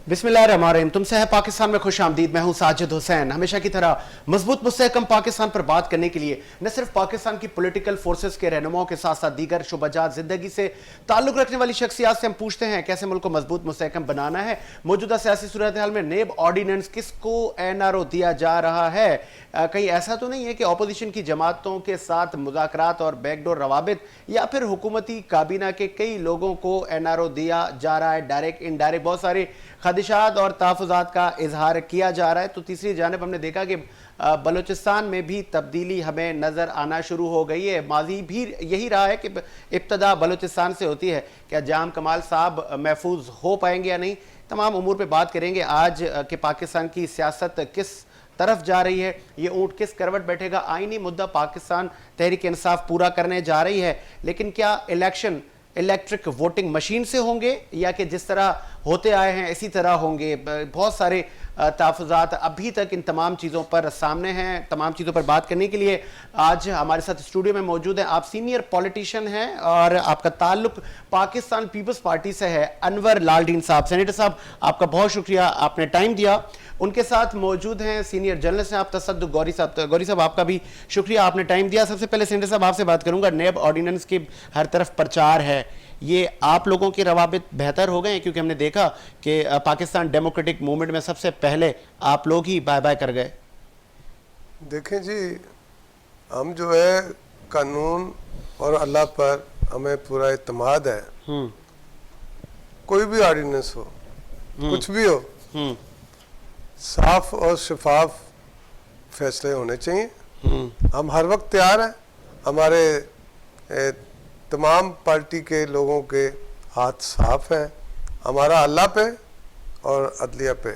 बिस्मिल्लाहिर्रहमानिर्रहीम। तुमसे है पाकिस्तान में खुश आमदीद। मैं हूं साजिद हुसैन। हमेशा की तरह मजबूत मुस्तहकम पाकिस्तान पर बात करने के लिए न सिर्फ पाकिस्तान की पॉलिटिकल फोर्सेस के रहनुमाओं के साथ साथ दीगर शुबजात जिंदगी से ताल्लुक रखने वाली शख्सियात से हम पूछते हैं कैसे मुल्क को मजबूत मुस्तहकम बनाना है। मौजूदा सियासी सूरत हाल में नेब ऑर्डिनेंस किसको NRO दिया जा रहा है? कहीं ऐसा तो नहीं है कि अपोजिशन की जमातों के साथ मुज़ाकरात और बैकडोर रवाबित या फिर हुकूमती काबीना के कई लोगों को NRO दिया जा रहा है, डायरेक्ट इनडायरेक्ट बहुत सारे खदशात और तहफ़्फ़ुज़ात का इजहार किया जा रहा है। तो तीसरी जानिब हमने देखा कि बलूचिस्तान में भी तब्दीली हमें नज़र आना शुरू हो गई है। माजी भी यही रहा है कि इब्तदा बलूचिस्तान से होती है। क्या जाम कमाल साहब महफूज हो पाएंगे या नहीं, तमाम उमूर पे बात करेंगे आज कि पाकिस्तान की सियासत किस तरफ जा रही है, ये ऊँट किस करवट बैठेगा। आईनी मुद्दा पाकिस्तान तहरीक इंसाफ पूरा करने जा रही है, लेकिन क्या इलेक्शन इलेक्ट्रिक वोटिंग मशीन से होंगे या कि जिस तरह होते आए हैं इसी तरह होंगे? बहुत सारे तहफ़्फ़ुज़ात अभी तक इन तमाम चीज़ों पर सामने हैं। तमाम चीज़ों पर बात करने के लिए आज हमारे साथ स्टूडियो में मौजूद हैं। आप सीनियर पॉलिटिशियन हैं और आपका ताल्लुक पाकिस्तान पीपल्स पार्टी से है। अनवर लालडीन साहब, सेनेटर साहब, आपका बहुत शुक्रिया, आपने टाइम दिया। उनके साथ मौजूद हैं सीनियर जर्नलिस्ट हैं आप तसद्दुक़ गौरी साहब। गौरी साहब, आपका भी शुक्रिया, आपने टाइम दिया। सबसे पहले सेनेटर साहब आपसे बात करूंगा। नेब ऑर्डिनेंस की हर तरफ प्रचार है, ये आप लोगों के रवाबित बेहतर हो गए हैं? क्योंकि हमने देखा कि पाकिस्तान डेमोक्रेटिक मूवमेंट में सबसे पहले आप लोग ही बाय बाय कर गए। देखें जी, हम जो है कानून और अल्लाह पर हमें पूरा इत्मीनान है। कोई भी ऑर्डिनेंस हो, कुछ भी हो, साफ और शफाफ फैसले होने चाहिए। हम हर वक्त तैयार हैं। हमारे तमाम पार्टी के लोगों के हाथ साफ हैं। हमारा अल्लाह पे और अदलिया पे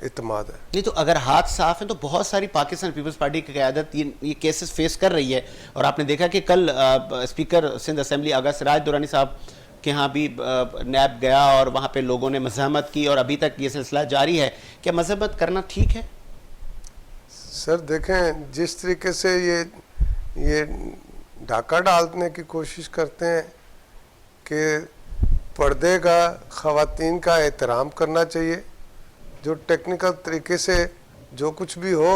इत्मीनान है। नहीं तो अगर हाथ साफ है तो बहुत सारी पाकिस्तान पीपल्स पार्टी की क़यादत ये केसेस फेस कर रही है। और आपने देखा कि कल स्पीकर सिंध असेंबली आगा सिराज दुरानी साहब के यहाँ भी नैब गया और वहाँ पे लोगों ने मज़ाहमत की और अभी तक ये सिलसिला जारी है। क्या मज़ाहमत करना ठीक है? सर देखें, जिस तरीके से ये डाका डालने की कोशिश करते हैं कि पर्दे का ख़वातीन का एहतराम करना चाहिए, जो टेक्निकल तरीके से जो कुछ भी हो,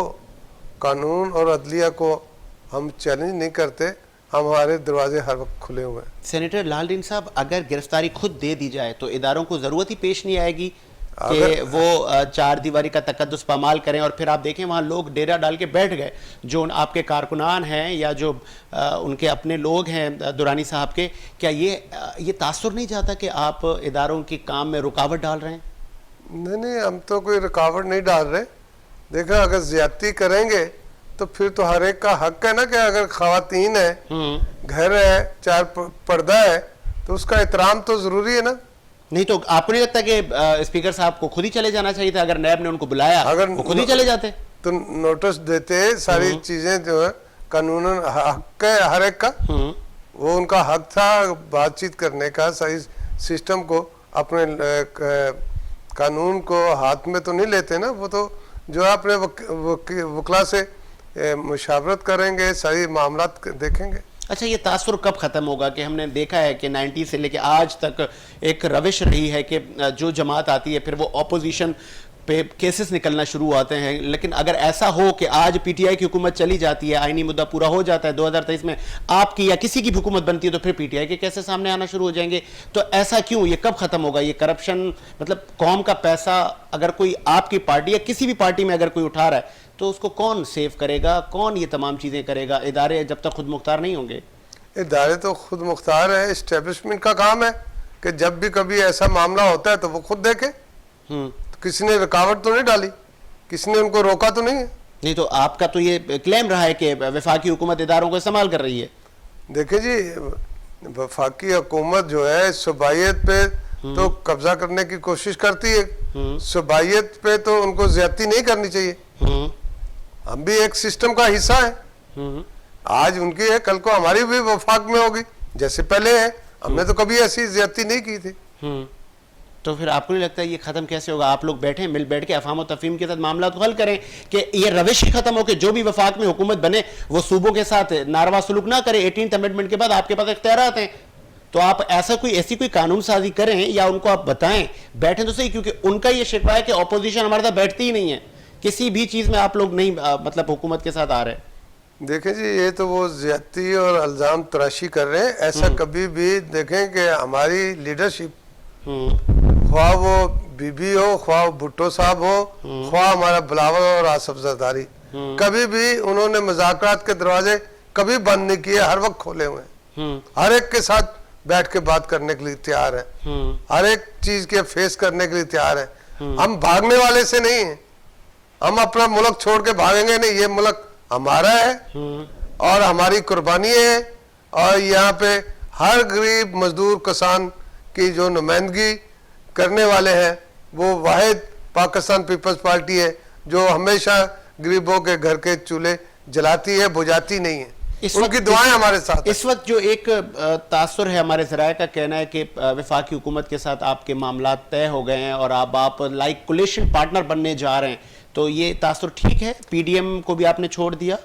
कानून और अदलिया को हम चैलेंज नहीं करते। हमारे दरवाजे हर वक्त खुले हुए हैं। सेनेटर लालडीन साहब, अगर गिरफ्तारी खुद दे दी जाए तो इदारों को ज़रूरत ही पेश नहीं आएगी कि वो चार दीवारी का तकद्दुस पामाल करें और फिर आप देखें वहाँ लोग डेरा डाल के बैठ गए, जो आपके कारकुनान हैं या जो उनके अपने लोग हैं दुरानी साहब के। क्या ये तासुर नहीं जाता कि आप इदारों के काम में रुकावट डाल रहे हैं? नहीं, हम तो कोई रुकावट नहीं डाल रहे। देखा, अगर ज्यादती करेंगे तो फिर तो हर एक का हक है ना कि अगर ख़वातीन है, घर है, चार पर्दा है, तो उसका एहतराम तो ज़रूरी है ना। नहीं तो आपको नहीं लगता कि स्पीकर साहब को खुद ही चले जाना चाहिए था? अगर नैब ने उनको बुलाया अगर वो खुद ही चले जाते तो नोटिस देते। सारी चीजें जो है कानूनन हक है हर एक का, वो उनका हक था बातचीत करने का। सही सिस्टम को अपने कानून को हाथ में तो नहीं लेते ना, वो तो जो है अपने वकला से मुशावरत करेंगे, सारी मामलात देखेंगे। अच्छा, ये तासुर कब ख़त्म होगा? कि हमने देखा है कि 90 से लेकर आज तक एक रविश रही है कि जो जमात आती है फिर वो अपोजिशन पे केसेस निकलना शुरू होते हैं। लेकिन अगर ऐसा हो कि आज PTI की हुकूमत चली जाती है, आईनी मुद्दा पूरा हो जाता है, 2023 में आपकी या किसी की भी हुकूमत बनती है, तो फिर PTI के केसेस सामने आना शुरू हो जाएंगे। तो ऐसा क्यों? ये कब ख़त्म होगा? ये करप्शन, मतलब कौम का पैसा अगर कोई आपकी पार्टी या किसी भी पार्टी में अगर कोई उठा रहा है तो उसको कौन सेव करेगा? कौन ये तमाम चीज़ें करेगा? इदारे जब तक खुद मुख्तार नहीं होंगे। इदारे तो खुद मुख्तार है। इस्टेब्लिशमेंट का काम है कि जब भी कभी ऐसा मामला होता है तो वो खुद देखे। तो किसी ने रुकावट तो नहीं डाली, किसी ने उनको रोका तो नहीं है। नहीं तो आपका तो ये क्लेम रहा है कि वफाकी हुकूमत इदारों को इस्तेमाल कर रही है। देखिए जी, वफाकी हुकूमत जो है सूबाइयत पे तो कब्जा करने की कोशिश करती है। सूबाइयत पे तो उनको ज्यादती नहीं करनी चाहिए। हम भी एक सिस्टम का हिस्सा है। आज उनकी है, कल को हमारी भी वफाक में होगी, जैसे पहले है। हमने तो कभी ऐसी ज्यादती नहीं की थी। तो फिर आपको नहीं लगता ये खत्म कैसे होगा? आप लोग बैठे मिल बैठ के अफाम और तफहीम के साथ मामला तो हल करें कि ये रविश ही खत्म हो कि जो भी वफाक में हुकूमत बने वो सूबों के साथ नारवा सलूक ना करे। 18th अमेंडमेंट के बाद आपके पास इख्तियारात हैं तो आप ऐसी कोई कानून साजी करें या उनको आप बताएं, बैठे तो सही, क्योंकि उनका ये शिकवा है कि ऑपोजिशन हमारे साथ बैठती ही नहीं है, किसी भी चीज में आप लोग नहीं मतलब हुकूमत के साथ आ रहे। देखें जी, ये तो वो ज्यादती और इल्जाम तराशी कर रहे हैं। ऐसा कभी भी देखें कि हमारी लीडरशिप, ख्वाह वो बीबी हो, ख्वाह भुट्टो साहब हो, ख्वाह हमारा बिलावल और आसिफ जरदारी, कभी भी उन्होंने मुज़ाकरात के दरवाजे कभी बंद नहीं किए, हर वक्त खोले हुए हैं। हर एक के साथ बैठ के बात करने के लिए तैयार है, हर एक चीज के फेस करने के लिए तैयार है। हम भागने वाले से नहीं है, हम अपना मुल्क छोड़ के भागेंगे नहीं, ये मुल्क हमारा है और हमारी कुर्बानी है। और यहाँ पे हर गरीब मजदूर किसान की जो नुमाइंदगी करने वाले हैं वो वाहिद पाकिस्तान पीपल्स पार्टी है, जो हमेशा गरीबों के घर के चूल्हे जलाती है, बुझाती नहीं है। उनकी दुआएं हमारे साथ। इस वक्त जो एक तासुर है, हमारे ज़राए का कहना है कि वफाकी हुकूमत के साथ आपके मामला तय हो गए हैं और अब आप लाइक कोलिशन पार्टनर बनने जा रहे हैं, तो ये तासुर ठीक है? पीडीएम को भी आपने छोड़ दिया?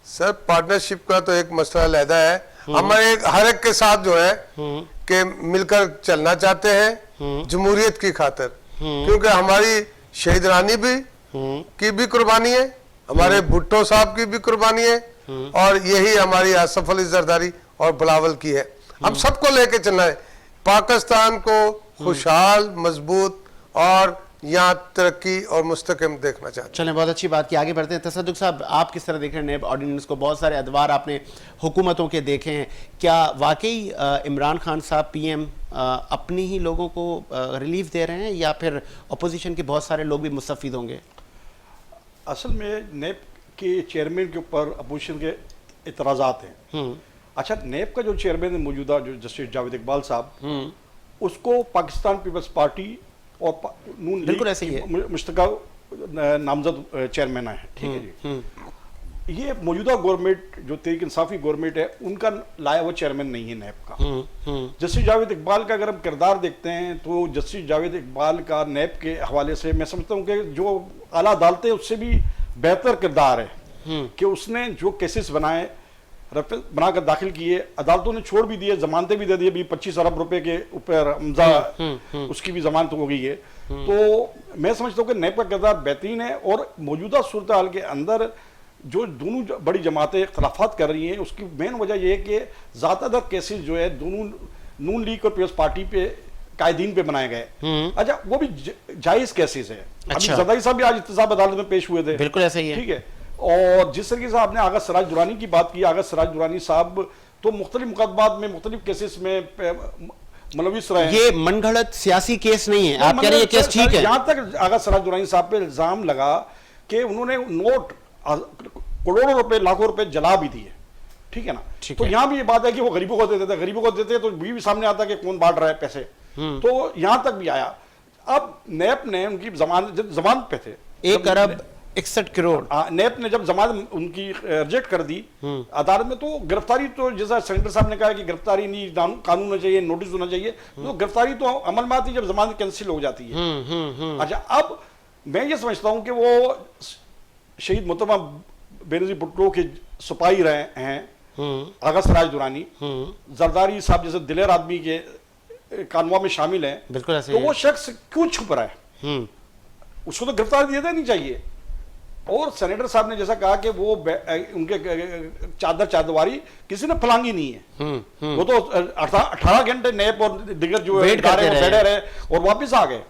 सर, पार्टनरशिप का तो एक मसला अलहदा है। हम हर एक के साथ जो है कि मिलकर चलना चाहते हैं जमहूरियत की खातिर, क्योंकि हमारी शहीद रानी भी की भी कुर्बानी है, हमारे भुट्टो साहब की भी कुर्बानी है और यही हमारी आसिफ अली जरदारी और बिलावल की है। हम सबको लेके चलना है, पाकिस्तान को खुशहाल, मजबूत और यहाँ तरक्की और मुस्तकम देखना चाहते हैं। चलें, बहुत अच्छी बात की, आगे बढ़ते हैं। तसद्दुक साहब, आप किस तरह देख रहे हैं नैब ऑर्डिनेंस को? बहुत सारे अदवार आपने हुकूमतों के देखे हैं, क्या वाकई इमरान खान साहब पीएम अपनी ही लोगों को रिलीफ दे रहे हैं या फिर अपोजिशन के बहुत सारे लोग भी मुस्तफीद होंगे? असल में नेब के चेयरमैन के ऊपर अपोजिशन के इतराज़ात हैं। अच्छा, नेब का जो चेयरमैन है मौजूदा, जो जस्टिस जावेद इकबाल साहब, उसको पाकिस्तान पीपल्स पार्टी और नून बिल्कुल ऐसे ही है, मुश्तका नामजद चेयरमैन है, ठीक है जी। ये मौजूदा गवर्नमेंट जो तहरीक इंसाफी गवर्नमेंट है, उनका लाया हुआ चेयरमैन नहीं है नैब का। जस्टिस जावेद इकबाल का अगर हम किरदार देखते हैं तो जस्टिस जावेद इकबाल का नैब के हवाले से मैं समझता हूँ कि जो आला अदालतें उससे भी बेहतर किरदार है कि उसने जो केसेस बनाकर दाखिल किए, अदालतों ने छोड़ भी दिए, जमानतें भी दे दी। अभी 25 अरब रुपए के ऊपर उसकी भी जमानत हो गई है। तो मैं समझता हूँ कि नैब का किरदार बेहतरीन है और मौजूदा सूरत हाल के अंदर जो दोनों बड़ी जमातें इख्तलाफात कर रही हैं, उसकी मेन वजह यह है कि ज़्यादातर केसेस जो है दोनों नून लीग और पीपल्स पार्टी पे कायदीन पे बनाए गए। अच्छा, वो भी जायज़ केसेस है। अच्छा। अभी जरदारी साहब भी आज इत्तेसाब अदालत में पेश हुए थे। बिल्कुल ऐसा ही है, ठीक है। और जिस तरीके से आपने आगा सराज दुरानी की बात की, आगा सराज दुरानी साहब तो मुख्तलिफ मुकदमात में मुख्तलिफ केसेस में मुलविस रहे हैं। ये मनगढ़ंत सियासी केस नहीं है, आप कह रहे हैं केस ठीक है। यहाँ तक आगा सराज दुरानी साहब पे इल्जाम लगा कि उन्होंने नोट करोड़ों रुपए, लाखों रुपए जला भी दिए, ठीक है ना। तो यहाँ भी ये बात है कि वो गरीबों को देते थे, गरीबों को देते तो भी सामने आता कि कौन बांट रहा है पैसे, तो यहाँ तक भी आया। अब नैब ने उनकी जमानत पे थे 1 अरब 61 करोड़, नैब ने जब जमानत उनकी रिजेक्ट कर दी अदालत में, तो गिरफ्तारी तो जैसा सेनेटर साहब ने कहा कि गिरफ्तारी नहीं, कानून होना चाहिए, नोटिस होना चाहिए, तो गिरफ्तारी तो अमल में आती जब जमानत कैंसिल हो जाती है। अच्छा, अब मैं ये समझता हूँ कि वो शहीद मोहतरमा बेनजीर भुट्टो के सिपाही रहे हैं आगा सराज दुरानी, जरदारी साहब जैसे दिलेर आदमी के कानून में शामिल हैं, बिल्कुल ऐसे तो वो शख्स क्यों छुप रहा है? उसको तो गिरफ्तारी दे देनी चाहिए। और सेनेटर साहब ने जैसा कहा कि वो उनके चादरवारी किसी ने फलांगी नहीं है, वो तो 18 घंटे नैब और दिगर जो बैठे रहे और वापस आ गए।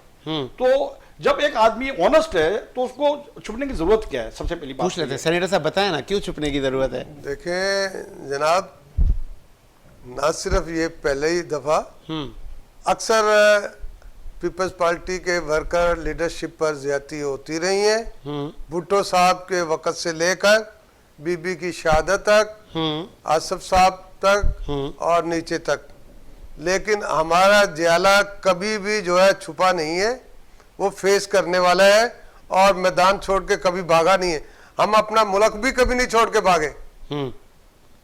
तो जब एक आदमी ऑनेस्ट है तो उसको छुपने की जरूरत क्या है? सबसे पहली बात पूछ लेते हैं, सेनेटर साहब बताएं ना क्यों छुपने की जरूरत है? देखें जनाब, ना सिर्फ ये पहले ही दफा अक्सर पीपल्स पार्टी के वर्कर लीडरशिप पर ज्यादती होती रही है, भुट्टो साहब के वक्त से लेकर बीबी की शहादत तक, आसिफ साहब तक और नीचे तक। लेकिन हमारा जियाला कभी भी जो है छुपा नहीं है, वो फेस करने वाला है और मैदान छोड़ के कभी भागा नहीं है। हम अपना मुल्क भी कभी नहीं छोड़ के भागे।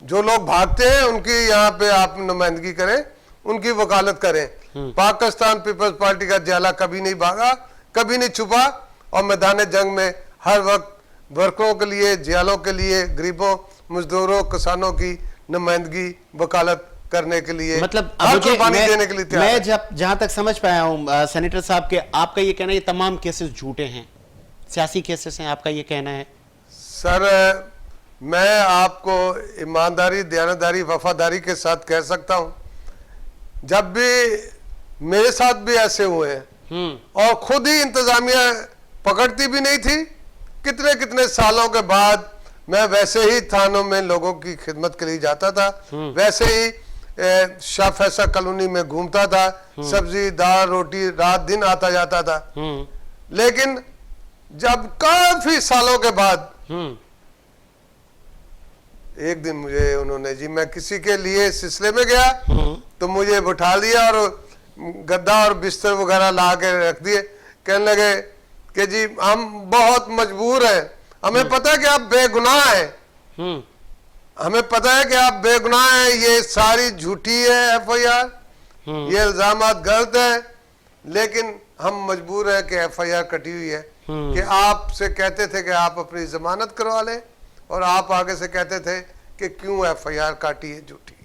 जो लोग भागते हैं उनकी यहाँ पे आप नुमाइंदगी करें, उनकी वकालत करें। पाकिस्तान पीपल्स पार्टी का जियाला कभी नहीं भागा, कभी नहीं छुपा और मैदान जंग में हर वक्त वर्करों के लिए, जियालों के लिए, गरीबों, मजदूरों, किसानों की नुमाइंदगी, वकालत करने के लिए, मतलब हर मुझे कुर्बानी देने के लिए तैयार है। मैं जब जहां तक समझ पाया हूं सेनेटर साहब के, आपका ये कहना है ये तमाम केसेस झूठे हैं, सियासी केसेस हैं, आपका ये कहना है? सर मैं आपको ईमानदारी, दयानतदारी, वफादारी के साथ कह सकता हूं, जब भी मेरे साथ भी ऐसे हुए हैं और खुद ही इंतजामिया पकड़ती भी नहीं थी, कितने कितने सालों के बाद मैं वैसे ही थानों में लोगों की खिदमत के लिए जाता था, वैसे ही शाह फैसल कॉलोनी में घूमता था, सब्जी दाल रोटी रात दिन आता जाता था। लेकिन जब काफी सालों के बाद एक दिन मुझे उन्होंने, जी मैं किसी के लिए सिलसिले में गया तो मुझे बिठा लिया और गद्दा और बिस्तर वगैरह ला के रख दिए, कहने लगे कि जी हम बहुत मजबूर हैं, हमें पता है कि आप बेगुनाह हैं, हमें पता है कि आप बेगुनाह हैं, ये सारी झूठी है एफआईआर, ये इल्जामात गलत है, लेकिन हम मजबूर हैं कि एफआईआर कटी हुई है, कि आपसे कहते थे कि आप अपनी जमानत करवा लें और आप आगे से कहते थे कि क्यों एफआईआर काटी है झूठी।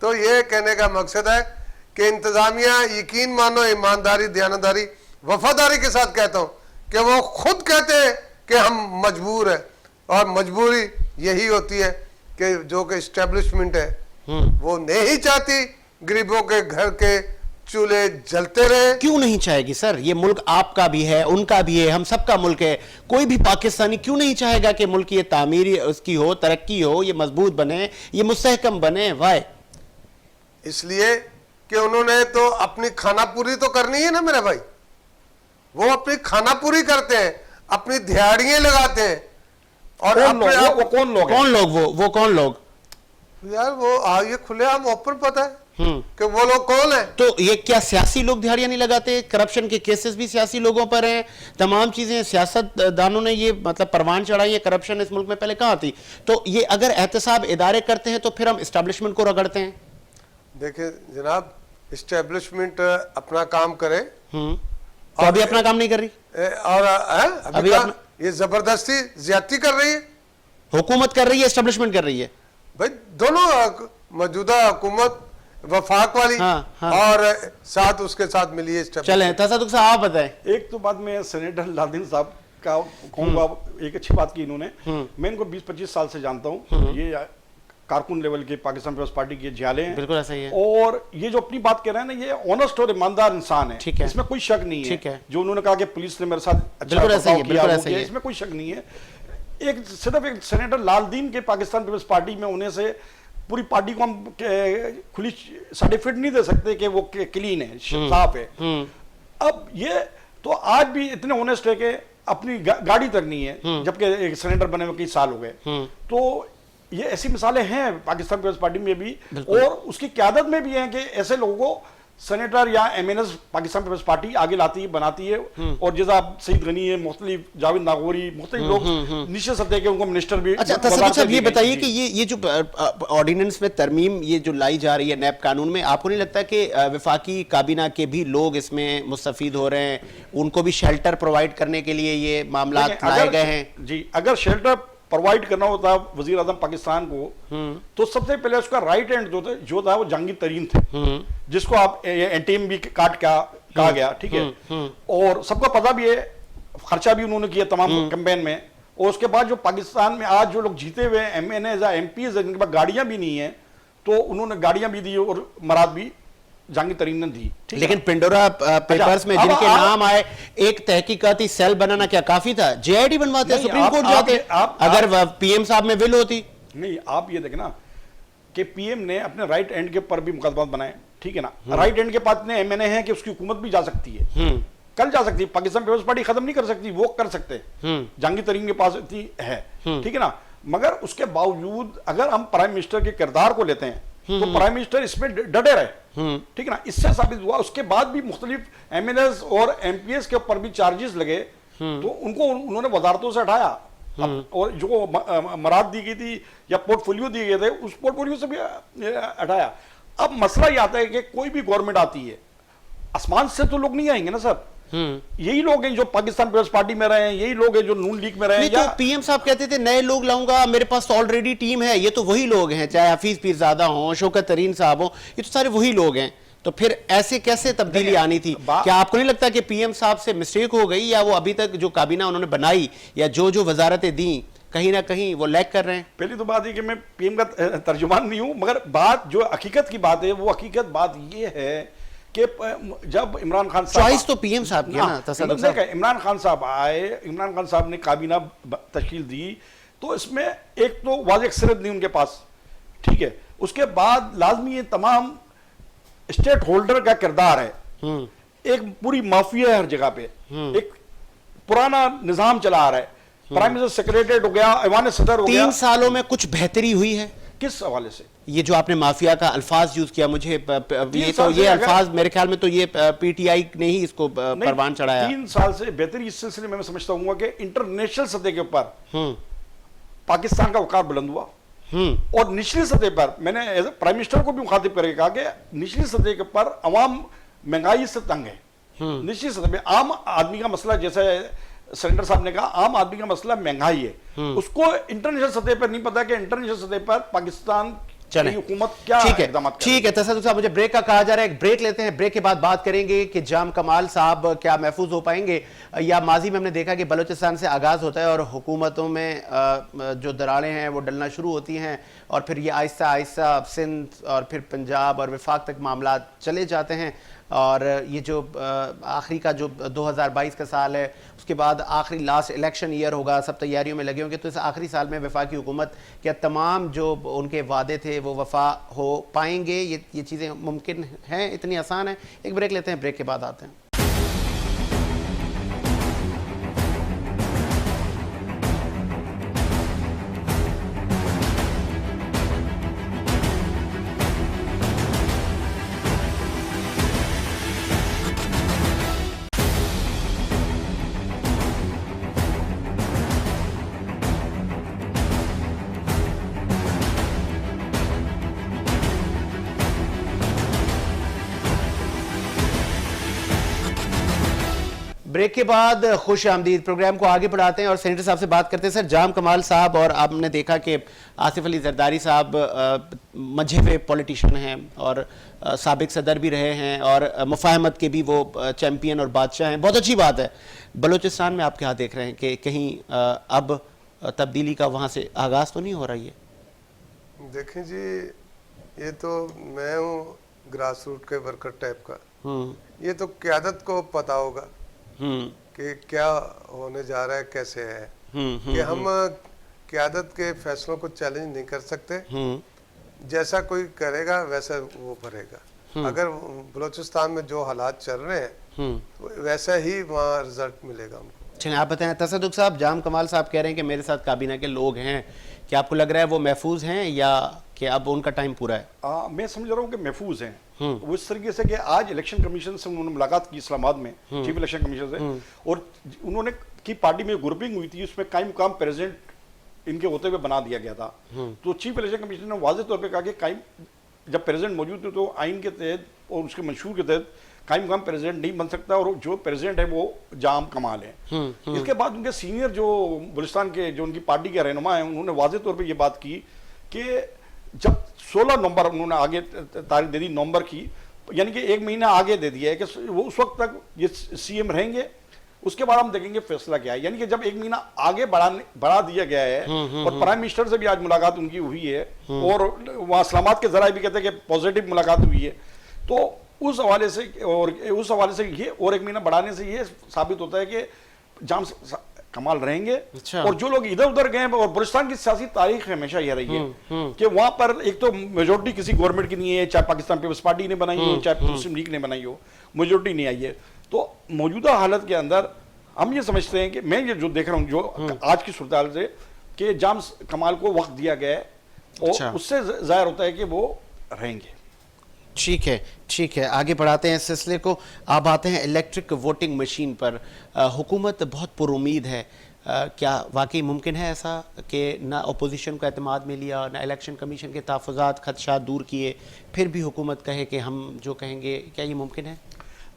तो ये कहने का मकसद है कि इंतजामिया, यकीन मानो, ईमानदारी, दयानतदारी, वफादारी के साथ कहता हूं कि वो खुद कहते हैं कि हम मजबूर हैं, और मजबूरी यही होती है कि जो कि एस्टेब्लिशमेंट है वो नहीं चाहती गरीबों के घर के चूल्हे जलते रहे। क्यों नहीं चाहेगी सर? ये मुल्क आपका भी है, उनका भी है, हम सबका मुल्क है। कोई भी पाकिस्तानी क्यों नहीं चाहेगा कि मुल्क की ये तामीर उसकी हो, तरक्की हो, ये मजबूत बने, ये मुस्तहकम बने? वाई? इसलिए कि उन्होंने तो अपनी खाना पूरी तो करनी है ना मेरे भाई, वो अपनी खाना पूरी करते हैं, अपनी दिहाड़ियां लगाते हैं। और वो कौन लोग वो कौन लोग यार, वो ये खुलेआम ओपन पता है कि वो लोग कौन है। तो ये क्या सियासी लोग दिहाड़ियां नहीं लगाते? करप्शन के केसेस भी सियासी लोगों पर हैं, तमाम चीजें सियासतदानों ने ये मतलब परवान चढ़ाई है। करप्शन इस मुल्क में पहले कहां थी? तो ये अगर एहतसाब इदारे करते हैं तो फिर हम एस्टेब्लिशमेंट को रगड़ते हैं। देखिए जनाब, एस्टेब्लिशमेंट अपना काम करे, तो अभी अपना काम नहीं कर रही, और अभी ये जबरदस्ती ज्यादती कर रही है। हुकूमत कर रही है, एस्टेब्लिशमेंट कर रही है भाई, दोनों, मौजूदा हुकूमत वफाक वाली, हाँ। और साथ उसके साथ मिली है। चले तसादुक साहब आप बताएं। एक तो बात मैं सेनेटर लालदीन साहब का कहूँगा, एक अच्छी बात की इन्होंने, मैं इनको 20-25 साल से जानता हूँ, ये कारकुन लेवल के पाकिस्तान पीपल्स पार्टी के जियाले हैं। बिल्कुल ऐसा ही है। और ये जो अपनी बात कह रहे हैं ना, ये ऑनेस्ट और ईमानदार इंसान है, ठीक है, इसमें कोई शक नहीं ठीक है। जो उन्होंने कहा कि पुलिस ने मेरे साथ अच्छा बिल्कुल ऐसा ही है, बिल्कुल ऐसा ही है, इसमें कोई शक नहीं है। एक सिर्फ एक सेनेटर लालदीन के पाकिस्तान पीपल्स पार्टी में होने से पूरी पार्टी को हम खुली सर्टिफिकेट नहीं दे सकते कि वो क्लीन है, साफ है। अब ये तो आज भी इतने ऑनेस्ट है कि अपनी गाड़ी तक नहीं है, जबकि एक सेनेटर बने हुए कई साल हो गए। तो ये ऐसी मिसालें हैं पाकिस्तान पीपल्स पार्टी में भी, और उसकी क़यादत में भी है कि ऐसे लोगों को सेनेटर या एमएनएस पाकिस्तान पीपल्स पार्टी आगे लाती है, बनाती है। और जैसा सईद गनी है, मुख्तलिफ जावेद नागौरी, मुख्तलिफ लोग निश्चित सतह के उनको मिनिस्टर भी। अच्छा तसद्दुक साहब, ये बताइए कि ये जो ऑर्डिनेंस में तरमीम ये जो लाई जा रही है नैब कानून में, आपको नहीं लगता कि वफाकी काबीना के भी लोग इसमें मुस्तफीद हो रहे हैं, उनको भी शेल्टर प्रोवाइड करने के लिए ये मामला लाए गए हैं? जी, अगर शेल्टर प्रोवाइड करना होता वजीर आजम पाकिस्तान को, तो सबसे पहले उसका राइट हैंड जो था वो जहांगीर तरीन थे, जिसको आप एंटीएम भी काट कहा गया, ठीक है। और सबको पता भी है, खर्चा भी उन्होंने किया तमाम कैंपेन में। और उसके बाद जो पाकिस्तान में आज जो लोग जीते हुए एमएनए या एमपी, जिनके पास गाड़ियां भी नहीं है, तो उन्होंने गाड़ियां भी दी और मराद भी जहांगीर तरीन ने दी। लेकिन पिंडोरा पेपर्स में जिनके नाम आए, एक तहकीकाती सेल बनाना क्या काफी था? जेआईडी बनवाते, सुप्रीम कोर्ट जाते, अगर पीएम साहब में विल होती। नहीं, आप ये देखें ना कि पीएम ने अपने राइट एंड के पर भी मुकदमा बनाए, ठीक है ना। राइट एंड के पास इतने एमएनए हैं कि उसकी हुकूमत भी जा सकती है, कल जा सकती है। पाकिस्तान पीपल्स पार्टी खत्म नहीं कर सकती, वो कर सकते। जहांगीर तरीन के पास इतनी है, ठीक है ना। मगर उसके बावजूद अगर हम प्राइम मिनिस्टर के किरदार को लेते हैं, तो प्राइम मिनिस्टर इसमें डटे रहे, ठीक है ना। इससे साबित हुआ, उसके बाद भी मुख्तलिफ एमएनएस और एमपीएस के ऊपर भी चार्जेस लगे, तो उनको उन्होंने वजारतों से हटाया। और जो मराद दी गई थी या पोर्टफोलियो दिए गए थे, उस पोर्टफोलियो से भी हटाया। अब मसला ये आता है कि कोई भी गवर्नमेंट आती है, आसमान से तो लोग नहीं आएंगे ना सर। यही लोग हैं जो पाकिस्तान पीपल्स पार्टी में रहे हैं, यही लोग हैं जो नून लीग में रहे हैं। तो पीएम साहब कहते थे नए लोग लाऊंगा, मेरे पास तो ऑलरेडी टीम है। ये तो वही लोग हैं, चाहे हफीज पीरजादा हो, शौकत तरीन साहब हो, ये तो सारे वही लोग हैं। तो फिर ऐसे कैसे तब्दीली आनी थी? क्या आपको नहीं लगता कि पीएम साहब से मिस्टेक हो गई, या वो अभी तक जो काबीना उन्होंने बनाई या जो जो वजारतें दी कहीं ना कहीं वो लैग कर रहे हैं? पहली तो बात है कि मैं पीएम का तर्जुमान नहीं हूं, मगर बात जो हकीकत की बात है वो हकीकत बात ये है कि जब इमरान खान साहब, चॉइस तो पीएम साहब की है ना, तसल्लुक साहब। इमरान खान साहब आए, इमरान खान साहब ने काबीना तश्कील दी, तो इसमें एक तो वाज़ेह अक्सरियत नहीं उनके पास, ठीक है। उसके बाद लाजमी तमाम स्टेट होल्डर का किरदार है, एक पूरी माफिया है हर जगह पे, एक पुराना निजाम चला आ रहा है, प्राइम मिनिस्टर सेक्रेटरीट हो गया, ऐवान सदर हो गया। 3 सालों में कुछ बेहतरी हुई है? किस हवाले से? ये जो आपने माफिया का अल्फाज यूज किया, मुझे ये अल्फाज मेरे ख्याल में तो ये पीटीआई ने ही इसको परवान चढ़ाया। 3 साल से बेहतरी इस सिलसिले में मैं समझता हूँ कि इंटरनेशनल सतह के ऊपर पाकिस्तान का वकार बुलंद हुआ, और निचली सतह पर मैंने एज प्राइम मिनिस्टर को भी मुखातिब करके कहा कि निचली सतह के ऊपर अवाम महंगाई से तंग है। निचली सतह पे आम आदमी का मसला, जैसे सरेंडर साहब ने कहा, आम आदमी का मसला महंगाई है, उसको इंटरनेशनल सतह पर नहीं पता कि इंटरनेशनल सतह पर पाकिस्तान की हुकूमत क्या इक़दाम कर। ठीक है तसल्लुक साहब, मुझे ब्रेक का कहा जा रहा है, एक ब्रेक लेते हैं। ब्रेक के बाद बात करेंगे कि जाम कमाल साहब क्या महफूज हो पाएंगे, या माजी में हमने देखा कि बलूचिस्तान से आगाज होता है और हुकूमतों में जो दरारें हैं वो डलना शुरू होती हैं, और फिर ये आहिस्ता आहिस्ता सिंध और फिर पंजाब और वफाक तक मामला चले जाते हैं। और ये जो आखिरी का जो 2022 का साल है, उसके बाद आखिरी लास्ट इलेक्शन ईयर होगा, सब तैयारियों में लगे होंगे। तो इस आखिरी साल में वफाकी हुकूमत क्या तमाम जो उनके वादे थे वो वफा हो पाएंगे? ये चीज़ें मुमकिन हैं, इतनी आसान है? एक ब्रेक लेते हैं, ब्रेक के बाद आते हैं। ब्रेक के बाद खुश आमदीद, प्रोग्राम को आगे बढ़ाते हैं और सेनेटर साहब से बात करते हैं। सर, जाम कमाल साहब, और आपने देखा कि आसिफ अली जरदारी साहब मंझे हुए पॉलिटिशियन हैं और साबिक सदर भी रहे हैं और मुफाहमत के भी वो चैम्पियन और बादशाह हैं। बहुत अच्छी बात है। बलूचिस्तान में आप क्या देख रहे हैं कि कहीं अब तब्दीली का वहाँ से आगाज़ तो नहीं हो रही है? देखें जी, ये तो मैं हूँ ग्रास रूट के वर्कर टाइप का, ये तो क़यादत को पता होगा कि क्या होने जा रहा है, कैसे है, कि हम क़यादत के फैसलों को चैलेंज नहीं कर सकते। जैसा कोई करेगा वैसा वो करेगा। अगर बलूचिस्तान में जो हालात चल रहे हैं तो वैसा ही वहाँ रिजल्ट मिलेगा हमको। चलिए, आप बताएं तसद्दुक साहब, जाम कमाल साहब कह रहे हैं कि मेरे साथ काबीना के लोग हैं, क्या आपको लग रहा है वो महफूज हैं या कि अब उनका टाइम पूरा है? मैं समझ रहा हूँ कि महफूज हैं। वो इस तरीके से कि आज इलेक्शन कमीशन से उन्होंने मुलाकात की इस्लामाबाद में, चीफ इलेक्शन कमीशन से, और उन्होंने की पार्टी में ग्रुपिंग हुई थी, उसमें कायम मुकाम प्रेसिडेंट इनके होते हुए बना दिया गया था। तो चीफ इलेक्शन कमीशन ने वाज़ेह तौर पर कहा कि कायम जब प्रेसिडेंट मौजूद थे तो आइन के तहत और उसके मंशूर के तहत कायम मुकाम प्रेसिडेंट नहीं बन सकता, और जो प्रेसिडेंट है वो जाम कमाल है। इसके बाद उनके सीनियर जो बलूचिस्तान के जो उनकी पार्टी के रहनुमा हैं, उन्होंने वाज़ेह तौर पे ये बात की कि जब 16 नवंबर उन्होंने आगे तारीख दे दी, नवंबर की, यानी कि 1 महीना आगे दे दिया है कि वो उस वक्त तक ये सीएम रहेंगे, उसके बाद हम देखेंगे फैसला क्या है। यानी कि जब 1 महीना आगे बढ़ा दिया गया है, और प्राइम मिनिस्टर से भी आज मुलाकात उनकी हुई है, और वहाँ इस्लामाबाद के जराए भी कहते हैं कि पॉजिटिव मुलाकात हुई है। तो उस हवाले से ये और 1 महीना बढ़ाने से ये साबित होता है कि जाम कमाल रहेंगे। अच्छा। और जो लोग इधर उधर गए, और बलूचिस्तान की सियासी तारीख हमेशा यह रही है कि वहां पर एक तो मेजोरिटी किसी गवर्नमेंट की नहीं है, चाहे पाकिस्तान पीपल्स पार्टी ने बनाई हो, चाहे मुस्लिम लीग ने बनाई हो, मेजोरिटी नहीं आई है। तो मौजूदा हालत के अंदर हम ये समझते हैं कि मैं ये जो देख रहा हूँ, जो आज की सूरत से, कि जाम कमाल को वक्त दिया गया है, और उससे जाहिर होता है कि वो रहेंगे। ठीक है, ठीक है, आगे बढ़ाते हैं इस सिलसिले को। आप आते हैं इलेक्ट्रिक वोटिंग मशीन पर। हुकूमत बहुत पुरुमीद है, क्या वाकई मुमकिन है ऐसा कि ना अपोजिशन को एतमाद में लिया, ना इलेक्शन कमीशन के तहफ़्फ़ुज़ात खदशात दूर किए, फिर भी हुकूमत कहे कि हम जो कहेंगे, क्या ये मुमकिन है?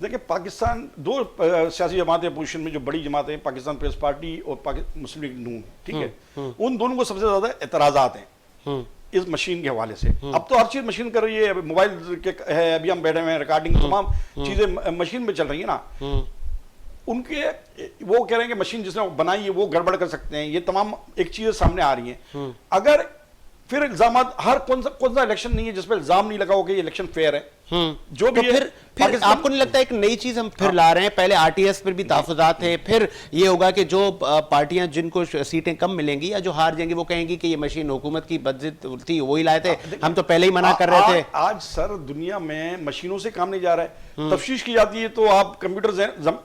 देखिए पाकिस्तान दो सियासी जमातें पोजीशन में, जो बड़ी जमातें पाकिस्तान पीपल्स पार्टी और मुस्लिम लीग नून, ठीक है, उन दोनों को सबसे ज्यादा एतराजात हैं इस मशीन के हवाले से। अब तो हर चीज मशीन कर रही है, मोबाइल के है, अभी हम बैठे हुए हैं, रिकॉर्डिंग तमाम चीजें मशीन में चल रही है ना। उनके वो कह रहे हैं कि मशीन जिसने बनाई है वो गड़बड़ कर सकते हैं, ये तमाम एक चीजें सामने आ रही हैं। अगर फिर इल्जाम, हर कौन सा इलेक्शन नहीं है जिसपे इल्जाम नहीं लगा हो कि ये इलेक्शन फेयर है, जो भी तो फिर आपको नहीं लगता एक नई चीज हम फिर ला रहे हैं? पहले आरटीएस पर भी तहफुजात थे, फिर ये होगा कि जो पार्टियां जिनको सीटें कम मिलेंगी या जो हार जाएंगी वो कहेंगी कि ये मशीन हुकूमत की बदजिद थी, वही लाए थे, हम तो पहले ही मना कर रहे थे। आज सर दुनिया में मशीनों से काम नहीं जा रहा है, तफ्तीश की जाती है तो आप कंप्यूटर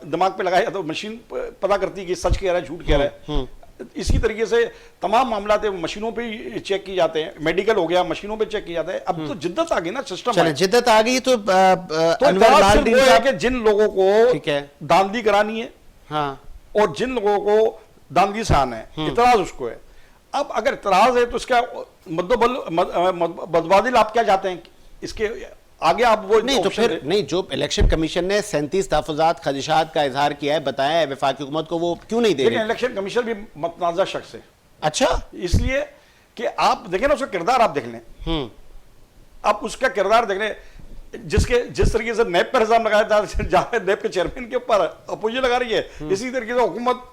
दिमाग पे लगाया तो मशीन पता करती है कि सच कह रहा है झूठ कह रहा है। इसी तरीके से तमाम मामला मशीनों पे चेक किए जाते हैं, मेडिकल हो गया मशीनों पे चेक किया जाता है। अब तो जिद्दत आ गई ना, सिस्टम चले जिद्दत आ गई तो अनवर बात लाल सिर्फ दीन वो है साहब, कि जिन लोगों को ठीक है, दांदी करानी है, हाँ, और जिन लोगों को दांदी से आना है, इतराज उसको है। अब अगर इतराज है तो इसका बदबादिल आप क्या चाहते हैं इसके आगे? आप वो नहीं तो फिर नहीं, जो इलेक्शन कमीशन ने 37 तहफुजात खदशात का इजहार किया है, बताया है वफाकी हुकूमत को, वो क्यों नहीं दे रही? इलेक्शन कमीशन भी मतनाजा शख्स है। अच्छा, इसलिए कि आप देखें ना, उसका किरदार आप देख लें, आप उसका किरदार देख लें, जिस तरीके से नैब पर इल्जाम लगाया था, जहां नैब के चेयरमैन के ऊपर अपोजिशन लगा रही है, इसी तरीके से हुकूमत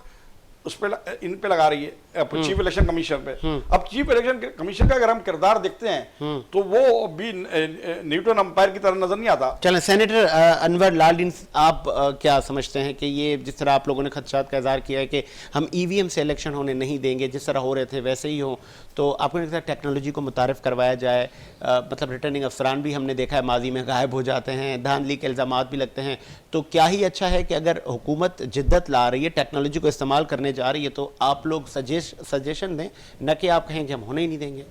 उस पे इन पे लगा रही है, चीफ इलेक्शन कमीशन पे। अब चीफ इलेक्शन कमीशन का अगर हम किरदार देखते हैं तो वो भी न्यूटन अंपायर की तरह नजर नहीं आता। चलें, सेनेटर अनवर लाल दीन, आप क्या समझते हैं कि ये जिस तरह आप लोगों ने खदशात का इजहार किया है कि हम ईवीएम से इलेक्शन होने नहीं देंगे, जिस तरह हो रहे थे वैसे ही हो, तो आपको नहीं लगता टेक्नोलॉजी को मुतारिफ करवाया जाए? मतलब रिटर्निंग अफसरान भी हमने देखा है माजी में गायब हो जाते हैं, धांधली के इल्जाम भी लगते हैं, तो क्या ही अच्छा है कि अगर हुकूमत जिद्दत ला रही है, टेक्नोलॉजी को इस्तेमाल करने जा रही है, तो आप लोग सजेशन दें, न कि आप कहें कि हम होने ही नहीं देंगे।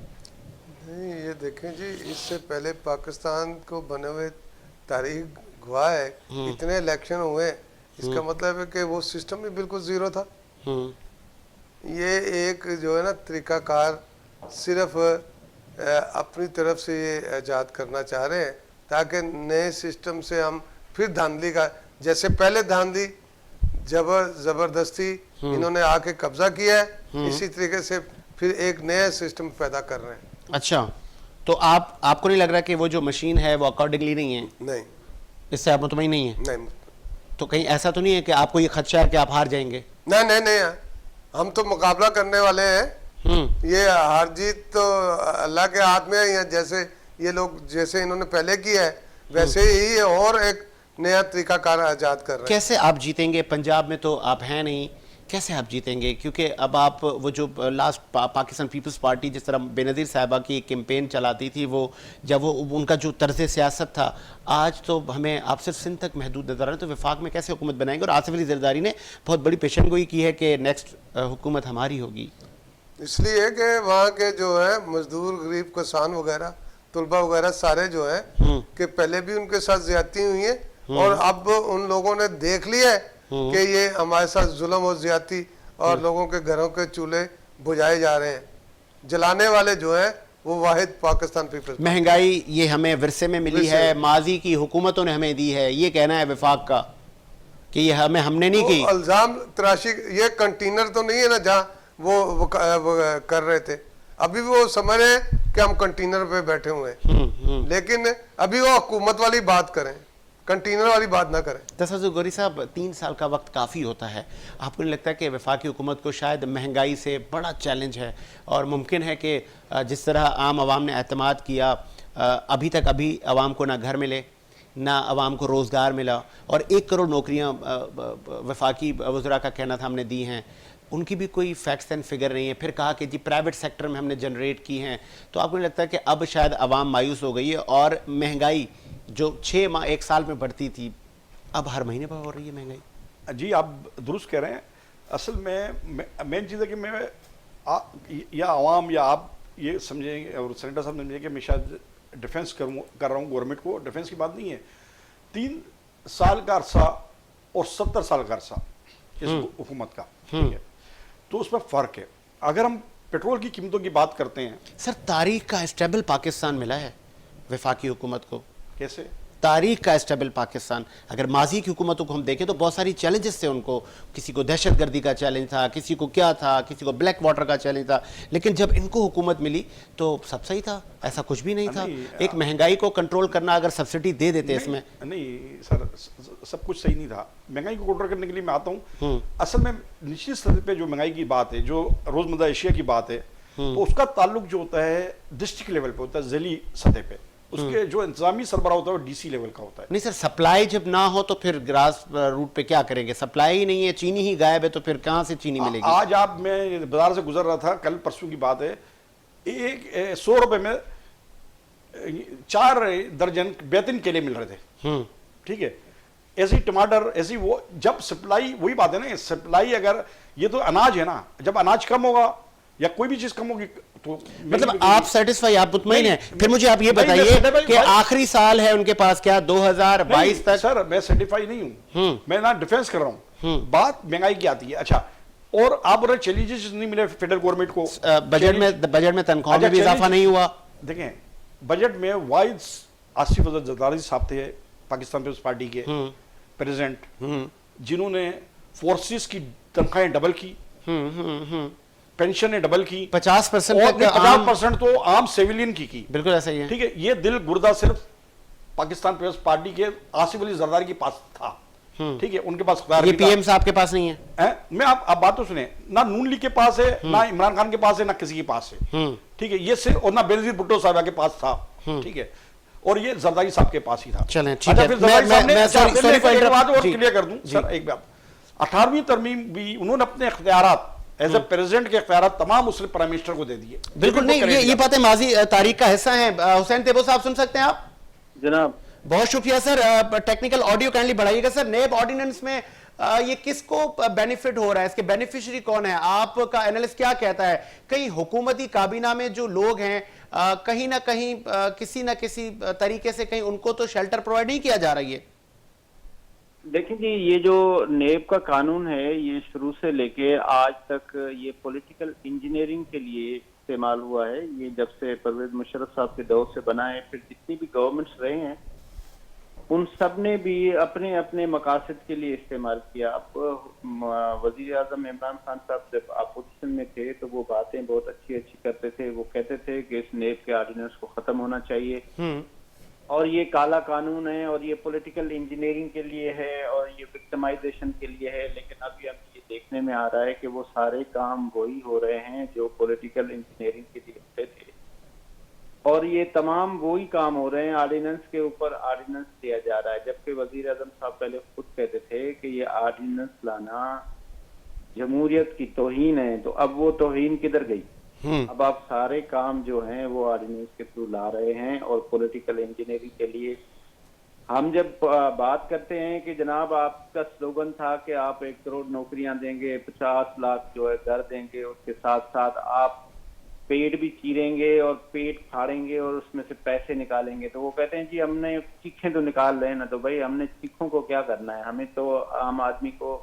नहीं, ये देखें जी, इससे पहले पाकिस्तान को बने हुए तारीख गवाह है, इतने इलेक्शन हुए, इसका मतलब है कि वो सिस्टम भी बिल्कुल जीरो था। ये एक जो है ना तरीकाकार सिर्फ अपनी तरफ से ये ईजाद करना चाह रहे हैं ताकि नए सिस्टम से हम फिर धांधली का, जैसे पहले धांधली जबरदस्ती इन्होंने आके कब्जा किया है, इसी तरीके से फिर एक नया सिस्टम पैदा कर रहे हैं। अच्छा, तो आपको नहीं लग रहा कि वो जो मशीन है वो अकॉर्डिंगली नहीं है? नहीं, इससे आप मुतमईन नहीं है? नहीं, तो कहीं ऐसा तो नहीं है कि आपको ये खदशा है कि आप हार जाएंगे? नहीं, नहीं, नहीं, हम तो मुकाबला करने वाले हैं। ये हार जीत तो अल्लाह के हाथ में है, या जैसे ये लोग जैसे इन्होंने पहले किया है वैसे ही और एक नया तरीकाकार आजाद कर रहे हैं। कैसे आप जीतेंगे? पंजाब में तो आप हैं नहीं, कैसे आप जीतेंगे? क्योंकि अब आप वो जो लास्ट पाकिस्तान पीपल्स पार्टी जिस तरह बेनज़ीर साहिबा की कैंपेन चलाती थी, वो जब वो उनका जो तर्ज सियासत था, आज तो हमें आप सिर्फ सिंध तक महदूद नजर आ रहे हैं, तो वफाक में कैसे हुकूमत बनाएंगे? और आसिफ अली ज़रदारी ने बहुत बड़ी पेशनगोई की है कि नेक्स्ट हुकूमत हमारी होगी। इसलिए कि वहाँ के जो है मजदूर, गरीब, किसान वगैरह, तलबा वगैरह सारे जो है कि पहले भी उनके साथ ज्यादती हुई है, और अब उन लोगों ने देख लिया है कि ये हमारे साथ जुल्म और ज्यादती और लोगों के घरों के चूल्हे बुझाए जा रहे हैं। जलाने वाले जो है वो वाहिद पाकिस्तान पीपल्स। महंगाई ये हमें विरसे में मिली है, माजी की हुकूमतों ने हमें दी है, ये कहना है वफाक का कि ये हमने नहीं की। इल्जाम तराशी, ये कंटेनर तो नहीं है ना जहाँ वो कर रहे थे, अभी वो समझ रहे हैं कि हम कंटेनर पे बैठे हुए हैं, लेकिन अभी वो हुकूमत वाली बात करें, कंटेनर वाली बात ना करें। तसव्वुर गोरी साहब, 3 साल का वक्त काफ़ी होता है, आपको नहीं लगता कि वफाकी हुकूमत को शायद महंगाई से बड़ा चैलेंज है, और मुमकिन है कि जिस तरह आम आवाम ने एतमाद किया, अभी तक अभी आवाम को ना घर मिले, ना आवाम को रोज़गार मिला, और 1 करोड़ नौकरियाँ वफाकी वज़रा का कहना था हमने दी हैं, उनकी भी कोई फैक्ट्स एंड फिगर नहीं है। फिर कहा कि जी प्राइवेट सेक्टर में हमने जनरेट की हैं, तो आपको नहीं लगता कि अब शायद आवाम मायूस हो गई है, और महंगाई जो 6 माह 1 साल में बढ़ती थी, अब हर महीने पर हो रही है महंगाई? जी आप दुरुस्त कह रहे हैं। असल में मेन चीज़ है कि या आवाम या आप ये समझेंगे, और सेनेटर साहब समझेंगे कि मैं शायद डिफेंस कर रहा हूँ गवर्नमेंट को, डिफेंस की बात नहीं है। 3 साल का अरसा और 70 साल का अरसा इस हुकूमत का, ठीक है, तो उसमें फ़र्क है। अगर हम पेट्रोल की कीमतों की बात करते हैं सर, तारीख का स्टेबल पाकिस्तान मिला है वफाकी हुकूमत को। कैसे? तारीख का स्टेबल पाकिस्तान। अगर माजी की हुकूमतों को हम देखें तो बहुत सारी चैलेंजेस थे उनको, किसी को दहशतगर्दी का चैलेंज था, किसी को क्या था, किसी को ब्लैक वाटर का चैलेंज था, लेकिन जब इनको हुकूमत मिली तो सब सही था, ऐसा कुछ भी नहीं था। एक महंगाई को कंट्रोल करना, अगर सब्सिडी दे देते इसमें। नहीं सर, सब कुछ सही नहीं था। महंगाई को कंट्रोल करने के लिए मैं आता हूँ, असल में निश्चित स्तर पे जो महंगाई की बात है, जो रोजमर्रा एशिया की बात है, तो उसका ताल्लुक जो होता है डिस्ट्रिक्ट लेवल पे होता है, जिली सतह पे। उसके जो इंतजामी सरबराह होता है वो डीसी लेवल का होता है। नहीं सर, सप्लाई जब ना हो तो फिर ग्रास रूट पे क्या करेंगे? सप्लाई ही नहीं है, चीनी ही गायब है, तो फिर कहाँ से चीनी मिलेगी? आज मैं बाजार से गुजर रहा था, कल परसों की बात है, एक 100 रुपए में 4 दर्जन बेहतरीन केले मिल रहे थे। ठीक है, ऐसे ही टमाटर, ऐसी वो जब सप्लाई, वही बात है ना, सप्लाई अगर, ये तो अनाज है ना, जब अनाज कम होगा या कोई भी चीज कम होगी तो मतलब आप सेटिस्फाई, आप मुतमईन हैं? फिर मुझे आप ये बताइए कि आखिरी साल है उनके पास क्या 2022 तक? सर मैं सर्टिफाई नहीं हूं, मैं ना डिफेंस कर रहा हूं। बात महंगाई की आती है। अच्छा, और आप बोले चैलेंजेस नहीं मिले फेडरल गवर्नमेंट को, बजट में तनख्वाह में भी इजाफा नहीं हुआ। देखें, बजट में वाइज आसिफ अजहर जरदारी साहब थे, पाकिस्तान पीपल्स पार्टी के प्रेसिडेंट, जिन्होंने फोर्सेस की तनख्वाहें डबल की, पेंशन ने डबल की, 50% तो आम सिविलियन की। बिल्कुल ऐसा ही है। ठीक है, ये दिल गुर्दा सिर्फ पाकिस्तान पीपल्स पार्टी के आसिफ अली जरदारी के पास था। ठीक है, उनके पास ये पीएम साहब के पास नहीं है। मैं आप बात तो सुने ना, नून लीग के पास है ना, इमरान खान के पास है ना, किसी के पास है। ठीक है, ये सिर्फ, और ना बेनजीर भुट्टो साहब के पास था। ठीक है, और ये जरदारी साहब के पास ही था। चलें, ठीक है, मैं क्लियर कर दूं सर एक बात, 18वीं तरमीम भी उन्होंने अपने इख्तियारात एज ए प्रेसिडेंट के इख्तियारात तमाम मुस्लिम प्राइम मिनिस्टर को दे दिए। बिल्कुल नहीं, ये बातें माजी तारीख का हिस्सा है। हुसैन तेबो साहब सुन सकते हैं आप? जनाब बहुत शुक्रिया सर। टेक्निकल ऑडियो काइंडली बढ़ाइएगा सर। नेब ऑर्डिनेंस में ये किसको बेनिफिट हो रहा है, इसके बेनिफिशियरी कौन है? आपका एनालिस्ट क्या कहता है? कहीं हुकूमती काबीना में जो लोग हैं कहीं ना कहीं किसी ना किसी तरीके से कहीं उनको तो शेल्टर प्रोवाइड नहीं किया जा रही है। देखिए जी, ये जो नेब का कानून है, ये शुरू से लेके आज तक ये पॉलिटिकल इंजीनियरिंग के लिए इस्तेमाल हुआ है। ये जब से परवेज मुशर्रफ साहब के दौर से बना है, फिर जितनी भी गवर्नमेंट्स रहे हैं उन सब ने भी अपने अपने मकासद के लिए इस्तेमाल किया। अब वजीर आजम इमरान खान साहब जब अपोजिशन में थे तो वो बातें बहुत अच्छी अच्छी करते थे। वो कहते थे कि इस नेब के ऑर्डिनेंस को खत्म होना चाहिए और ये काला कानून है और ये पॉलिटिकल इंजीनियरिंग के लिए है और ये विक्टिमाइजेशन के लिए है। लेकिन अभी हमें ये देखने में आ रहा है कि वो सारे काम वही हो रहे हैं जो पॉलिटिकल इंजीनियरिंग के लिए होते थे, और ये तमाम वही काम हो रहे हैं। ऑर्डिनेंस के ऊपर ऑर्डिनेंस दिया जा रहा है, जबकि वजीर आजम साहब पहले खुद कहते थे कि ये ऑर्डिनेंस लाना जमहूरियत की तौहीन है। तो अब वो तौहीन किधर गई? अब आप सारे काम जो हैं वो ऑर्डिनेंस के थ्रू ला रहे हैं और पॉलिटिकल इंजीनियरिंग के लिए। हम जब बात करते हैं कि जनाब आपका स्लोगन था कि आप 1 करोड़ नौकरियां देंगे, 50 लाख जो है घर देंगे, उसके साथ साथ आप पेट भी चीरेंगे और पेट फाड़ेंगे और उसमें से पैसे निकालेंगे, तो वो कहते हैं जी हमने चीखें तो निकाल रहे हैं ना। तो भाई हमने चीखों को क्या करना है? हमें तो आम आदमी को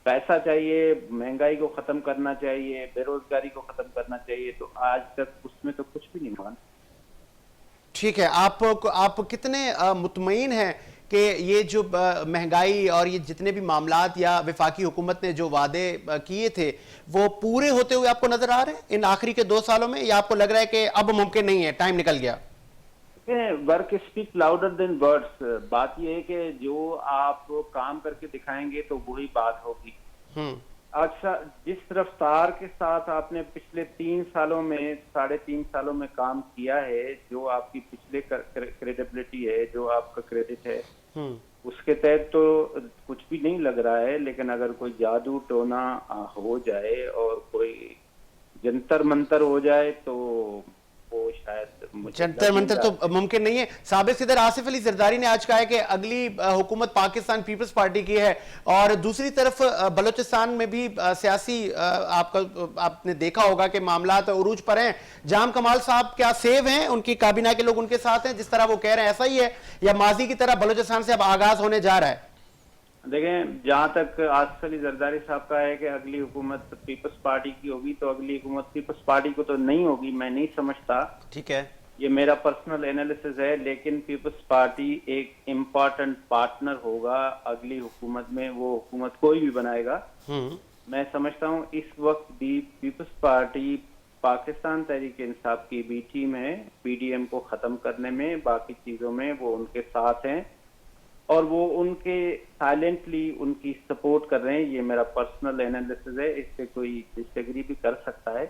पैसा चाहिए, महंगाई को खत्म करना चाहिए, बेरोजगारी को खत्म करना चाहिए। तो आज तक उसमें तो कुछ भी नहीं हुआ। ठीक है, आप कितने मुतमईन हैं कि ये जो महंगाई और ये जितने भी मामलात या विफाकी हुकूमत ने जो वादे किए थे वो पूरे होते हुए आपको नजर आ रहे हैं इन आखिरी के 2 सालों में, या आपको लग रहा है कि अब मुमकिन नहीं है, टाइम निकल गया? Work speak louder than words. बात यह है कि जो आप काम करके दिखाएंगे तो वही बात होगी। अच्छा, जिस रफ्तार के साथ आपने पिछले 3 सालों में 3.5 सालों में काम किया है, जो आपकी पिछले क्रेडिबिलिटी है, जो आपका क्रेडिट है, उसके तहत तो कुछ भी नहीं लग रहा है। लेकिन अगर कोई जादू टोना हो जाए और कोई जंतर मंतर हो जाए तो वो शायद जंतर मंतर तो मुमकिन नहीं है। साबिक सदर आसिफ अली जरदारी ने आज कहा है कि अगली हुकूमत पाकिस्तान पीपल्स पार्टी की है, और दूसरी तरफ बलूचिस्तान में भी सियासी आपने देखा होगा कि मामलात उरूज पर हैं। जाम कमाल साहब क्या सेव हैं? उनकी काबीना के लोग उनके साथ हैं जिस तरह वो कह रहे हैं, ऐसा ही है या माजी की तरह बलूचिस्तान से अब आगाज होने जा रहा है? देखें, जहां तक आसिफ अली जरदारी साहब का है कि अगली हुकूमत पीपल्स पार्टी की होगी, तो अगली हुकूमत पीपल्स पार्टी को तो नहीं होगी, मैं नहीं समझता। ठीक है, ये मेरा पर्सनल एनालिसिस है, लेकिन पीपल्स पार्टी एक इम्पोर्टेंट पार्टनर होगा अगली हुकूमत में, वो हुकूमत कोई भी बनाएगा। मैं समझता हूँ इस वक्त भी पीपल्स पार्टी पाकिस्तान तहरीक इंसाफ की बी टीम है, पीडीएम को खत्म करने में, बाकी चीजों में वो उनके साथ हैं और वो उनके साइलेंटली उनकी सपोर्ट कर रहे हैं। ये मेरा पर्सनल एनालिसिस है, इससे कोई डिसएग्री भी कर सकता है,